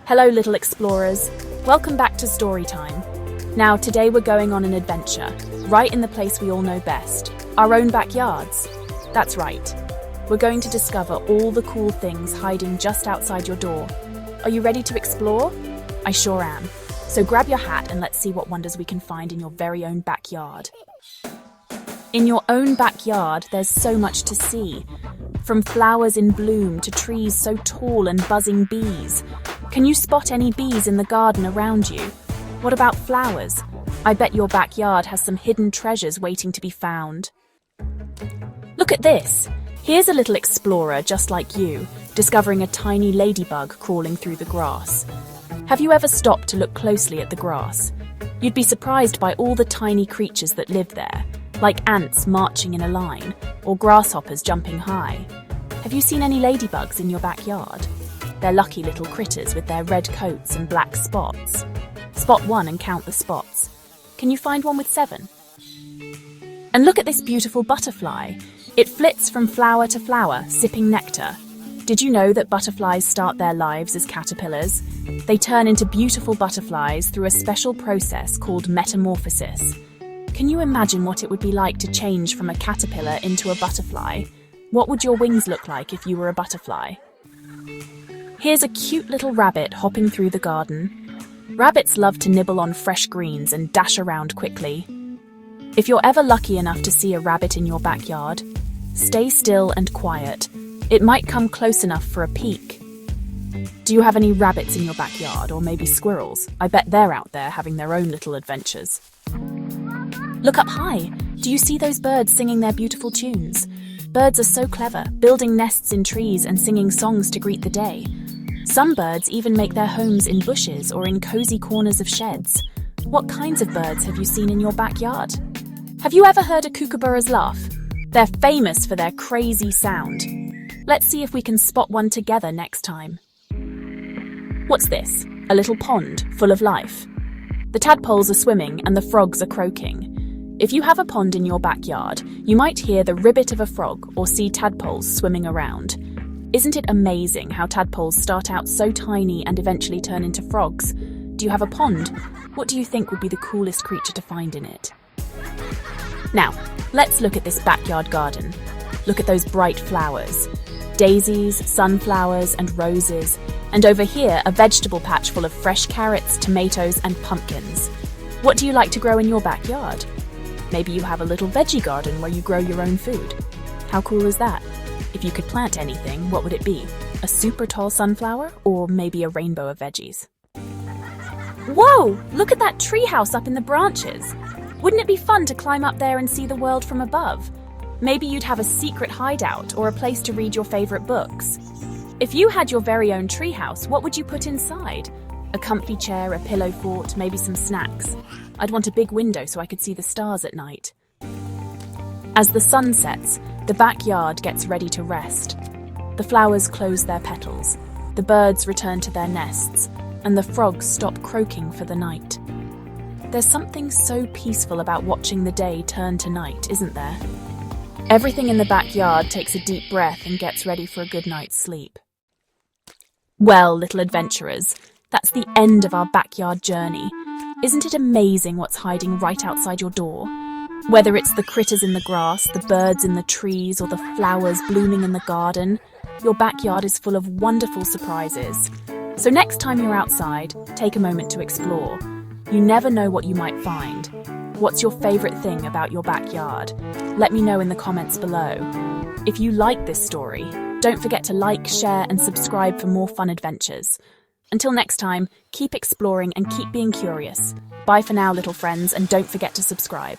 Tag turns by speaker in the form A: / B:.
A: Hello, little explorers. Welcome back to Storytime. Now, today we're going on an adventure, right in the place we all know best, our own backyards. That's right. We're going to discover all the cool things hiding just outside your door. Are you ready to explore? I sure am. So grab your hat and let's see what wonders we can find in your very own backyard. In your own backyard, there's so much to see. From flowers in bloom to trees so tall and buzzing bees. Can you spot any bees in the garden around you? What about flowers? I bet your backyard has some hidden treasures waiting to be found. Look at this. Here's a little explorer just like you, discovering a tiny ladybug crawling through the grass. Have you ever stopped to look closely at the grass? You'd be surprised by all the tiny creatures that live there, like ants marching in a line, or grasshoppers jumping high. Have you seen any ladybugs in your backyard? They're lucky little critters with their red coats and black spots. Spot one and count the spots. Can you find one with 7? And look at this beautiful butterfly. It flits from flower to flower, sipping nectar. Did you know that butterflies start their lives as caterpillars? They turn into beautiful butterflies through a special process called metamorphosis. Can you imagine what it would be like to change from a caterpillar into a butterfly? What would your wings look like if you were a butterfly? Here's a cute little rabbit hopping through the garden. Rabbits love to nibble on fresh greens and dash around quickly. If you're ever lucky enough to see a rabbit in your backyard, stay still and quiet. It might come close enough for a peek. Do you have any rabbits in your backyard, or maybe squirrels? I bet they're out there having their own little adventures. Look up high. Do you see those birds singing their beautiful tunes? Birds are so clever, building nests in trees and singing songs to greet the day. Some birds even make their homes in bushes or in cozy corners of sheds. What kinds of birds have you seen in your backyard? Have you ever heard a kookaburra's laugh? They're famous for their crazy sound. Let's see if we can spot one together next time. What's this? A little pond full of life. The tadpoles are swimming and the frogs are croaking. If you have a pond in your backyard, you might hear the ribbit of a frog or see tadpoles swimming around. Isn't it amazing how tadpoles start out so tiny and eventually turn into frogs? Do you have a pond? What do you think would be the coolest creature to find in it? Now, let's look at this backyard garden. Look at those bright flowers. Daisies, sunflowers, and roses. And over here, a vegetable patch full of fresh carrots, tomatoes, and pumpkins. What do you like to grow in your backyard? Maybe you have a little veggie garden where you grow your own food. How cool is that? If you could plant anything, what would it be? A super tall sunflower, or maybe a rainbow of veggies? Whoa! Look at that treehouse up in the branches! Wouldn't it be fun to climb up there and see the world from above? Maybe you'd have a secret hideout or a place to read your favorite books. If you had your very own treehouse, what would you put inside? A comfy chair, a pillow fort, maybe some snacks. I'd want a big window so I could see the stars at night. As the sun sets, the backyard gets ready to rest. The flowers close their petals, the birds return to their nests, and the frogs stop croaking for the night. There's something so peaceful about watching the day turn to night, isn't there? Everything in the backyard takes a deep breath and gets ready for a good night's sleep. Well, little adventurers, that's the end of our backyard journey. Isn't it amazing what's hiding right outside your door? Whether it's the critters in the grass, the birds in the trees, or the flowers blooming in the garden, your backyard is full of wonderful surprises. So next time you're outside, take a moment to explore. You never know what you might find. What's your favorite thing about your backyard? Let me know in the comments below. If you like this story, don't forget to like, share, and subscribe for more fun adventures. Until next time, keep exploring and keep being curious. Bye for now, little friends, and don't forget to subscribe.